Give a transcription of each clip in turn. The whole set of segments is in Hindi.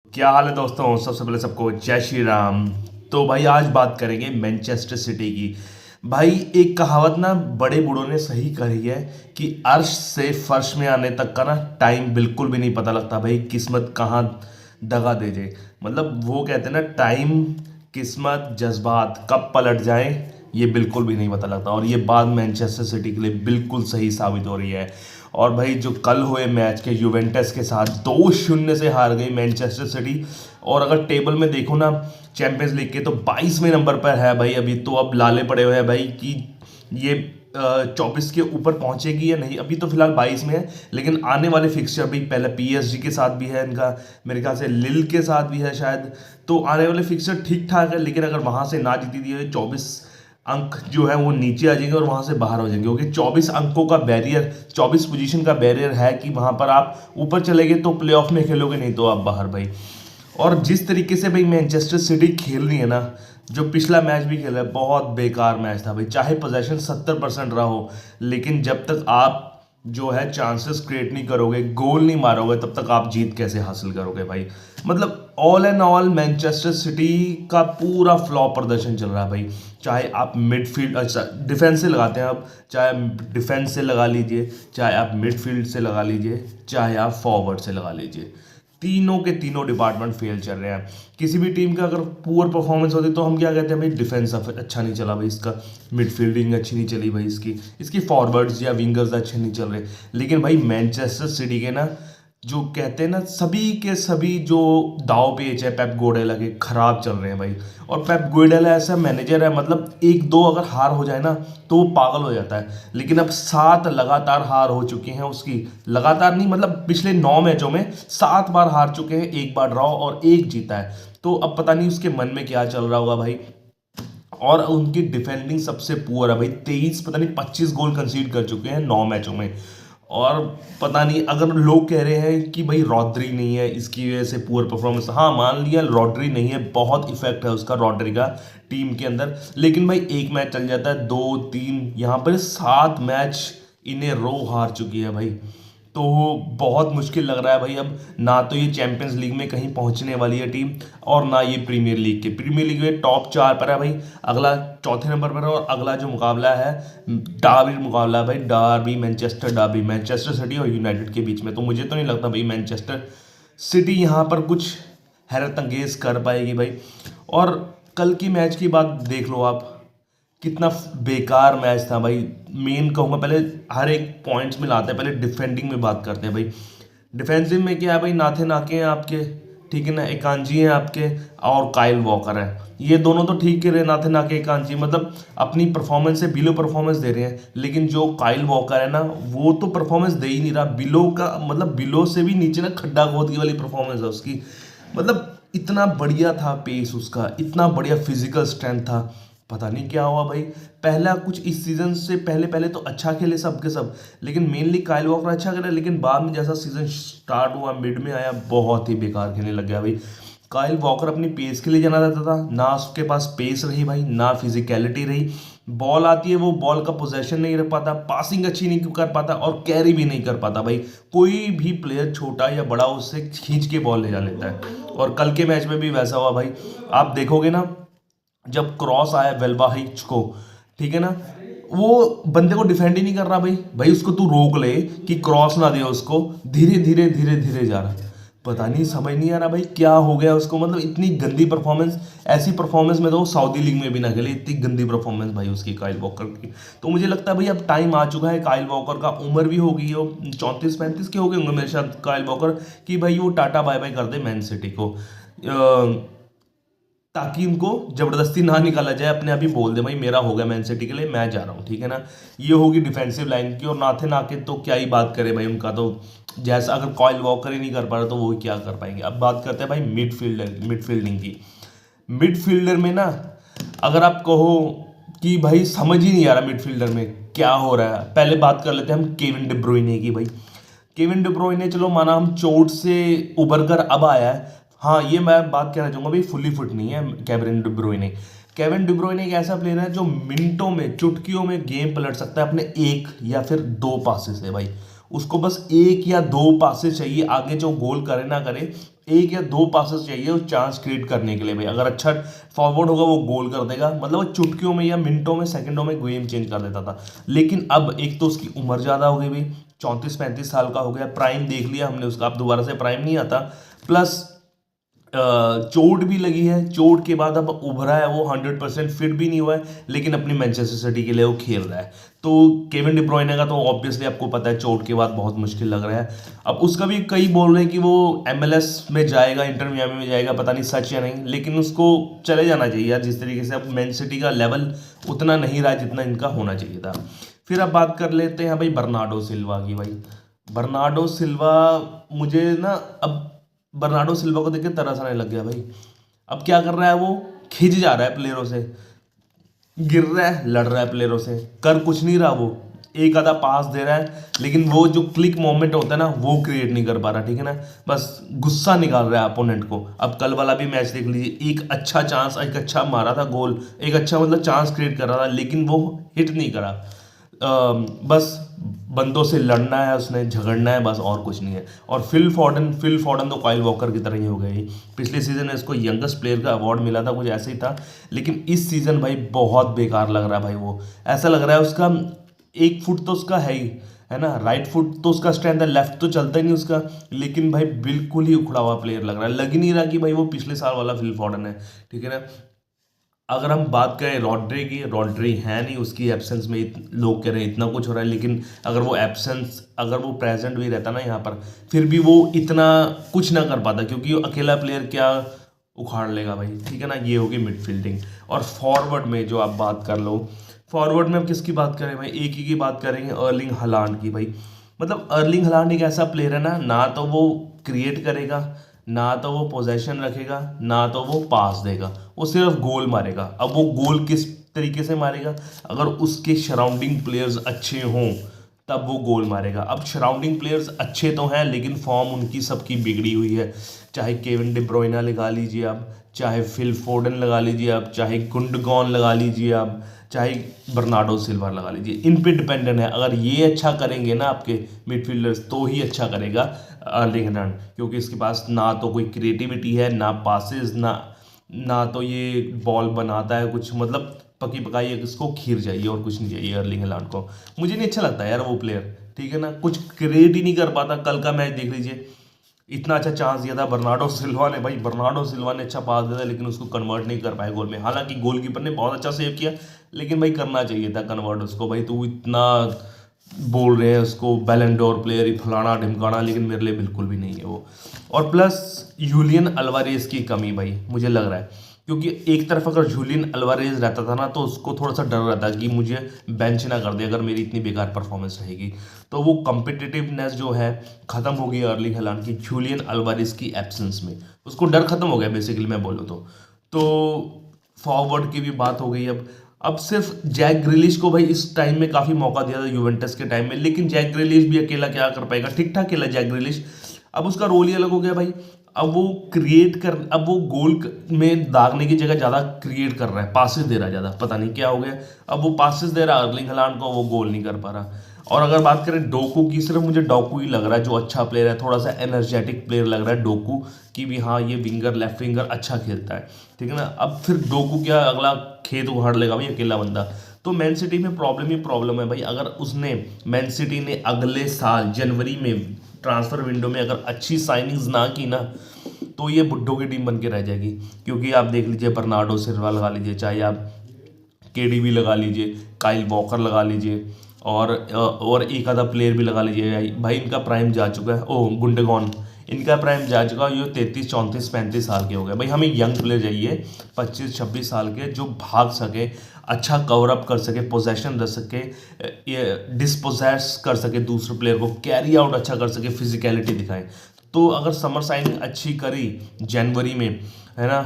क्या हाल है दोस्तों। सबसे पहले सबको जय श्री राम। तो भाई आज बात करेंगे मैनचेस्टर सिटी की। भाई एक कहावत ना बड़े बूढ़ों ने सही कही है कि अर्श से फर्श में आने तक का ना टाइम बिल्कुल भी नहीं पता लगता। भाई किस्मत कहाँ दगा दे जाए, मतलब वो कहते हैं ना, टाइम, किस्मत, जज्बात कब पलट जाए ये बिल्कुल भी नहीं पता लगता। और ये बात मैनचेस्टर सिटी के लिए बिल्कुल सही साबित हो रही है। और भाई जो कल हुए मैच के यूवेंटस के साथ 2-0 से हार गई मैनचेस्टर सिटी। और अगर टेबल में देखो ना चैंपियंस लीग के, तो 22वें नंबर पर है भाई अभी। तो अब लाले पड़े हुए हैं भाई कि ये 24 के ऊपर पहुंचेगी या नहीं। अभी तो फिलहाल 22 में है, लेकिन आने वाले फिक्सचर भी, पहले पीएसजी के साथ भी है इनका, मेरे ख्याल से लिल के साथ भी है शायद। तो आने वाले फिक्सचर ठीक ठाक है, लेकिन अगर वहां से ना जीती दी 24 अंक जो है वो नीचे आ जाएंगे और वहां से बाहर हो जाएंगे, क्योंकि 24 अंकों का बैरियर, 24 पोजीशन का बैरियर है कि वहां पर आप ऊपर चले गए तो प्लेऑफ में खेलोगे, नहीं तो आप बाहर भाई। और जिस तरीके से भाई मैनचेस्टर सिटी खेल रही है ना, जो पिछला मैच भी खेला है बहुत बेकार मैच था भाई। चाहे पोजेशन 70% रहा हो, लेकिन जब तक आप जो है चांसेस क्रिएट नहीं करोगे, गोल नहीं मारोगे, तब तक आप जीत कैसे हासिल करोगे भाई। मतलब all and all Manchester city का पूरा फ्लॉप प्रदर्शन चल रहा है भाई। चाहे आप मिडफील्ड, अच्छा डिफेंस से लगाते हैं आप, चाहे डिफेंस से लगा लीजिए, चाहे आप मिडफील्ड से लगा लीजिए, चाहे आप फॉरवर्ड से लगा लीजिए, तीनों के तीनों डिपार्टमेंट फेल चल रहे हैं। किसी भी टीम का अगर पुअर परफॉर्मेंस होती तो हम क्या कहते हैं भाई, डिफेंस अच्छा नहीं चला भाई इसका, मिडफील्डिंग अच्छी नहीं चली भाई इसकी, इसकी फॉरवर्ड्स या विंगर्स अच्छे नहीं चल रहे। लेकिन भाई मैनचेस्टर सिटी के ना, जो कहते हैं ना, सभी के सभी जो दाव पेच है पेप गुardiola के, खराब चल रहे हैं भाई। और पेप गुardiola ऐसा मैनेजर है, मतलब एक दो अगर हार हो जाए ना तो वो पागल हो जाता है। लेकिन अब 7 लगातार हार हो चुकी हैं उसकी, लगातार नहीं मतलब पिछले 9 मैचों में 7 बार हार चुके हैं, एक बार ड्रॉ और एक जीता है। तो अब पता नहीं उसके मन में क्या चल रहा होगा भाई। और उनकी डिफेंडिंग सबसे पुअर है भाई, 23 पता नहीं 25 गोल कंसीड कर चुके हैं 9 मैचों में। और पता नहीं, अगर लोग कह रहे हैं कि भाई रॉड्री नहीं है इसकी वजह से पुअर परफॉर्मेंस, हाँ मान लिया रॉड्री नहीं है, बहुत इफेक्ट है उसका रॉड्री का टीम के अंदर। लेकिन भाई एक मैच चल जाता है, 2-3, यहाँ पर 7 मैच इन्हें रो हार चुकी है भाई। तो बहुत मुश्किल लग रहा है भाई। अब ना तो ये चैंपियंस लीग में कहीं पहुंचने वाली है टीम, और ना ये प्रीमियर लीग में टॉप 4 पर है भाई। अगला चौथे नंबर पर है, और अगला जो मुकाबला है डार्बी मुकाबला है भाई, Derby Manchester Derby, Manchester city और यूनाइटेड के बीच में। तो मुझे तो नहीं लगता भाई मैनचेस्टर सिटी यहाँ पर कुछ हैरत अंगेज कर पाएगी भाई। और कल की मैच की बात देख लो आप, कितना बेकार मैच था भाई। मेन कहूँगा, पहले हर एक पॉइंट्स में लाते हैं, पहले डिफेंडिंग में बात करते हैं भाई। डिफेंसिव में क्या है भाई, नाथे नाके हैं आपके, ठीक है ना, एकांजी हैं आपके, और काइल वॉकर है। ये दोनों तो ठीक ही रहे, नाथे नाके एकांजी, मतलब अपनी परफॉर्मेंस से बिलो परफॉर्मेंस दे रहे हैं। लेकिन जो काइल वॉकर है ना, वो तो परफॉर्मेंस दे ही नहीं रहा, बिलो का मतलब बिलो से भी नीचे ना, खड्डा खोदने वाली परफॉर्मेंस है उसकी। मतलब इतना बढ़िया था पेस उसका, इतना बढ़िया फिजिकल स्ट्रेंथ था, पता नहीं क्या हुआ भाई। पहला कुछ इस सीजन से पहले पहले तो अच्छा खेले सब के सब, लेकिन मेनली काइल वॉकर अच्छा खेला, लेकिन बाद में जैसा सीजन स्टार्ट हुआ, मिड में आया, बहुत ही बेकार खेलने लग गया भाई। काइल वॉकर अपनी पेस के लिए जाना जाता था, ना उसके पास पेस रही भाई, ना फिजिकलिटी रही। बॉल आती है, वो बॉल का पोजेशन नहीं रख पाता, पासिंग अच्छी नहीं कर पाता, और कैरी भी नहीं कर पाता भाई। कोई भी प्लेयर छोटा या बड़ा उससे खींच के बॉल ले जा लेता है। और कल के मैच में भी वैसा हुआ भाई। आप देखोगे ना, जब क्रॉस आया वेल्बाहिच को, ठीक है ना, वो बंदे को डिफेंड ही नहीं कर रहा भाई। भाई उसको तू रोक ले कि क्रॉस ना दे उसको, धीरे धीरे धीरे धीरे जा रहा। पता नहीं, समझ नहीं आ रहा भाई क्या हो गया उसको, मतलब इतनी गंदी परफॉर्मेंस। ऐसी परफॉर्मेंस में तो सऊदी लीग में भी ना खेले, इतनी गंदी परफॉर्मेंस भाई उसकी काइल वॉकर की। तो मुझे लगता है भाई अब टाइम आ चुका है, काइल वॉकर का उम्र भी हो गई है, 34-35 के हो गए होंगे मेरे साथ काइल वॉकर, कि भाई वो टाटा बाय बाय कर दे मैन सिटी को, ताकि उनको जबरदस्ती ना निकाला जाए, अपने आप ही बोल दे भाई मेरा हो गया मैन सिटी के लिए, मैं जा रहा हूँ, ठीक है ना। ये होगी डिफेंसिव लाइन की। और नाथे नाके तो क्या ही बात करें भाई, उनका तो जैसा, अगर कॉइल वॉकर ही नहीं कर पा रहा तो वो क्या कर पाएंगे। अब बात करते हैं भाई मिडफील्डिंग की। मिडफील्डर में ना, अगर आप कहो कि भाई समझ ही नहीं आ रहा मिडफील्डर में क्या हो रहा है, पहले बात कर लेते हैं हम केविन डी ब्रुयने की भाई। केविन डी ब्रुयने, चलो माना हम चोट से उबर कर अब आया है, हाँ ये मैं बात कहना चाहूंगा भाई, फुली फिट नहीं है केविन डी ब्रुयने। केविन डी ब्रुयने एक ऐसा प्लेयर है जो मिनटों में, चुटकियों में गेम पलट सकता है अपने एक या फिर दो पासे से भाई। उसको बस एक या दो पासे चाहिए, आगे जो गोल करे ना करे, एक या दो पासेस चाहिए उस चांस क्रिएट करने के लिए भाई। अगर अच्छा फॉरवर्ड होगा वो गोल कर देगा, मतलब वो चुटकियों में या मिनटों में सेकंडों में गेम चेंज कर देता था। लेकिन अब एक तो उसकी उम्र ज़्यादा हो गई भाई, 34-35 साल का हो गया, प्राइम देख लिया हमने उसका, अब दोबारा से प्राइम नहीं आता। प्लस चोट भी लगी है, चोट के बाद अब उभरा है वो, 100% फिट भी नहीं हुआ है, लेकिन अपनी मैनचेस्टर सिटी के लिए वो खेल रहा है। तो केविन डी ब्रुयने का तो ऑब्वियसली आपको पता है चोट के बाद बहुत मुश्किल लग रहा है। अब उसका भी कई बोल रहे हैं कि वो MLS में जाएगा, इंटर मियामी में जाएगा, पता नहीं सच या नहीं, लेकिन उसको चले जाना चाहिए यार। जिस तरीके से अब मैन सिटी का लेवल उतना नहीं रहा जितना इनका होना चाहिए था। फिर अब बात कर लेते हैं भाई बर्नार्डो सिल्वा की। भाई बर्नार्डो सिल्वा, मुझे ना अब बर्नार्डो सिल्वा को देख के तरस आने लग गया भाई। अब क्या कर रहा है वो, खिंच जा रहा है प्लेयरों से, गिर रहा है, लड़ रहा है प्लेयरों से, कर कुछ नहीं रहा वो, एक आधा पास दे रहा है, लेकिन वो जो क्लिक मोमेंट होता है ना वो क्रिएट नहीं कर पा रहा, ठीक है ना। बस गुस्सा निकाल रहा है अपोनेंट को। अब कल वाला भी मैच देख लीजिए, एक अच्छा चांस, एक अच्छा मारा था गोल, एक अच्छा मतलब चांस क्रिएट कर रहा था, लेकिन वो हिट नहीं करा। बस बंदों से लड़ना है उसने, झगड़ना है बस, और कुछ नहीं है। और फिल फॉर्डन तो काइल वॉकर की तरह ही हो गया ही। पिछले सीजन में इसको यंगेस्ट प्लेयर का अवार्ड मिला था, कुछ ऐसे ही था, लेकिन इस सीजन भाई बहुत बेकार लग रहा है भाई। वो ऐसा लग रहा है उसका एक फुट तो उसका है ही, है ना, राइट फुट तो उसका स्ट्रेंथ है, लेफ्ट तो चलता ही नहीं उसका, लेकिन भाई बिल्कुल ही उखड़ा हुआ प्लेयर लग रहा है। लग ही नहीं रहा कि भाई वो पिछले साल वाला फिल फॉर्डन है, ठीक है ना। अगर हम बात करें रॉड्री की, रॉड्री है नहीं, उसकी एब्सेंस में लोग कह रहे हैं इतना कुछ हो रहा है, लेकिन अगर वो प्रेजेंट भी रहता ना यहाँ पर, फिर भी वो इतना कुछ ना कर पाता, क्योंकि अकेला प्लेयर क्या उखाड़ लेगा भाई, ठीक है ना। ये होगी मिडफील्डिंग। और फॉरवर्ड में जो आप बात कर लो, फॉरवर्ड में हम किसकी बात करें भाई, एक ही की बात करेंगे, अर्लिंग हलांड की भाई। मतलब अर्लिंग हलांड एक ऐसा प्लेयर है ना, ना तो वो क्रिएट करेगा, ना तो वो पोजेशन रखेगा, ना तो वो पास देगा, वो सिर्फ गोल मारेगा। अब वो गोल किस तरीके से मारेगा, अगर उसके सराउंडिंग प्लेयर्स अच्छे हों तब वो गोल मारेगा। अब सराउंडिंग प्लेयर्स अच्छे तो हैं, लेकिन फॉर्म उनकी सबकी बिगड़ी हुई है। चाहे केविन डी ब्रुयना लगा लीजिए आप, चाहे फिल फोर्डन लगा लीजिए आप, चाहे गुंडगॉन लगा लीजिए आप, चाहे बर्नार्डो सिल्वा लगा लीजिए, इन पे डिपेंडेंट है। अगर ये अच्छा करेंगे ना आपके मिडफील्डर्स, तो ही अच्छा करेगा अर्लिंग हaaland, क्योंकि इसके पास ना तो कोई क्रिएटिविटी है, ना पासेस, ना तो ये बॉल बनाता है कुछ, मतलब पकी पकाई इसको खीर चाहिए और कुछ नहीं चाहिए अर्लिंग हaaland को। मुझे नहीं अच्छा लगता यार वो प्लेयर, ठीक है ना, कुछ क्रिएट ही नहीं कर पाता। कल का मैच देख लीजिए, इतना अच्छा चांस दिया था बर्नार्डो सिल्वा ने, भाई बर्नार्डो सिल्वा ने अच्छा पास दिया था, लेकिन उसको कन्वर्ट नहीं कर पाए गोल में। हालांकि गोलकीपर ने बहुत अच्छा सेव किया, लेकिन भाई करना चाहिए था कन्वर्ट उसको। भाई तू इतना बोल रहे हैं उसको बैलन डोर प्लेयर ही फलाना ढिमकाना, लेकिन मेरे लिए बिल्कुल भी नहीं है वो। और प्लस यूलियन अल्वारेज की कमी भाई मुझे लग रहा है, क्योंकि एक तरफ अगर जूलियन अल्वारेज रहता था ना, तो उसको थोड़ा सा डर रहता कि मुझे बेंच ना कर दे अगर मेरी इतनी बेकार परफॉर्मेंस रहेगी। तो वो कम्पिटिटिवनेस जो है ख़त्म हो गई अर्लिंग हaaland की जूलियन अल्वारेज की एब्सेंस में, उसको डर खत्म हो गया बेसिकली, मैं बोलूँ तो फॉरवर्ड की भी बात हो गई। अब सिर्फ जैक ग्रिलिश को भाई इस टाइम में काफ़ी मौका दिया था यूवेंटस के टाइम में, लेकिन जैक ग्रिलिश भी अकेला क्या कर पाएगा, ठीक ठाक खेला जैक ग्रिलिश। अब उसका रोल ही अलग हो गया भाई। अब वो गोल में दागने की जगह ज़्यादा क्रिएट कर रहा है, पासेस दे रहा है ज़्यादा, पता नहीं क्या हो गया। अब वो पासेस दे रहा है अर्लिंग हaaland को, वो गोल नहीं कर पा रहा। और अगर बात करें डोकू की, सिर्फ मुझे डोकू ही लग रहा है जो अच्छा प्लेयर है, थोड़ा सा एनर्जेटिक प्लेयर लग रहा है डोकू की भी। हाँ, ये विंगर, लेफ्ट विंगर अच्छा खेलता है, ठीक है ना। अब फिर डोकू क्या अगला खेत उखाड़ लेगा भाई अकेला बंदा। तो मैन सिटी में प्रॉब्लम ही प्रॉब्लम है भाई। अगर मैन सिटी ने अगले साल जनवरी में ट्रांसफर विंडो में अगर अच्छी साइनिंग्स ना की ना, तो ये बुड्ढों की टीम बन के रह जाएगी। क्योंकि आप देख लीजिए, बर्नार्डो सिल्वा लगा लीजिए, चाहे आप KDB लगा लीजिए, काइल वॉकर लगा लीजिए, और एक आधा प्लेयर भी लगा लीजिए भाई, इनका प्राइम जा चुका है। गुंडगॉन, इनका प्राइम जा चुका है, ये 33, 34, 35 साल के हो गए भाई। हमें यंग प्लेयर चाहिए 25, 26 साल के, जो भाग सके, अच्छा कवर अप कर सके, पोजेशन रख सके, डिस्पोजेस कर सके दूसरे प्लेयर को, कैरी आउट अच्छा कर सके, फिजिकलिटी दिखाए। तो अगर समर साइनिंग अच्छी करी जनवरी में, है ना,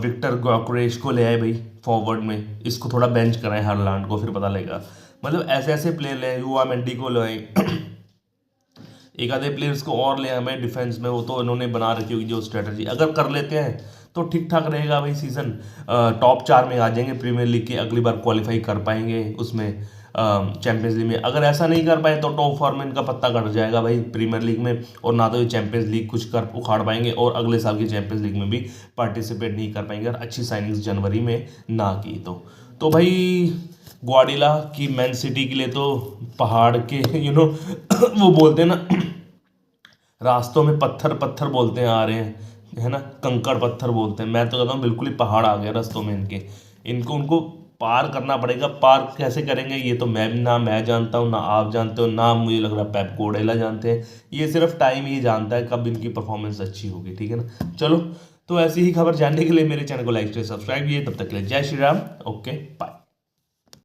विक्टर गोकरेश को ले आए भाई फॉरवर्ड में, इसको थोड़ा बेंच कराएं हालांड को, फिर पता लगेगा। मतलब ऐसे ऐसे प्लेयर ले, युवा मेंडी को ले, एक आधे प्लेयर्स को और ले हमें डिफेंस में, वो तो इन्होंने बना रखी होगी जो स्ट्रेटजी, अगर कर लेते हैं तो ठीक ठाक रहेगा भाई। सीज़न टॉप 4 में आ जाएंगे प्रीमियर लीग के, अगली बार क्वालिफाई कर पाएंगे उसमें, चैंपियंस लीग में। अगर ऐसा नहीं कर पाए तो टॉप फोर में इनका पत्ता कट जाएगा भाई प्रीमियर लीग में, और ना तो ये चैंपियंस लीग कुछ कर उखाड़ पाएंगे और अगले साल की चैंपियंस लीग में भी पार्टिसिपेट नहीं कर पाएंगे अगर अच्छी साइनिंग्स जनवरी में ना की तो भाई ग्वार्डियोला की मैन सिटी के लिए तो पहाड़ के वो बोलते हैं ना रास्तों में पत्थर पत्थर बोलते हैं आ रहे हैं, है ना, कंकड़ पत्थर बोलते हैं। मैं तो कहता हूँ बिल्कुल ही पहाड़ आ गया रास्तों में इनके, इनको उनको पार करना पड़ेगा। पार कैसे करेंगे ये तो मैं जानता हूँ, ना आप जानते हो, ना मुझे लग रहा पेप गोडेला जानते हैं। ये सिर्फ टाइम ही जानता है कब इनकी परफॉर्मेंस अच्छी होगी, ठीक है ना। चलो, तो ऐसी ही खबर जानने के लिए मेरे चैनल को लाइक से सब्सक्राइब कीजिए। तब तक के लिए जय श्री राम, ओके बाय।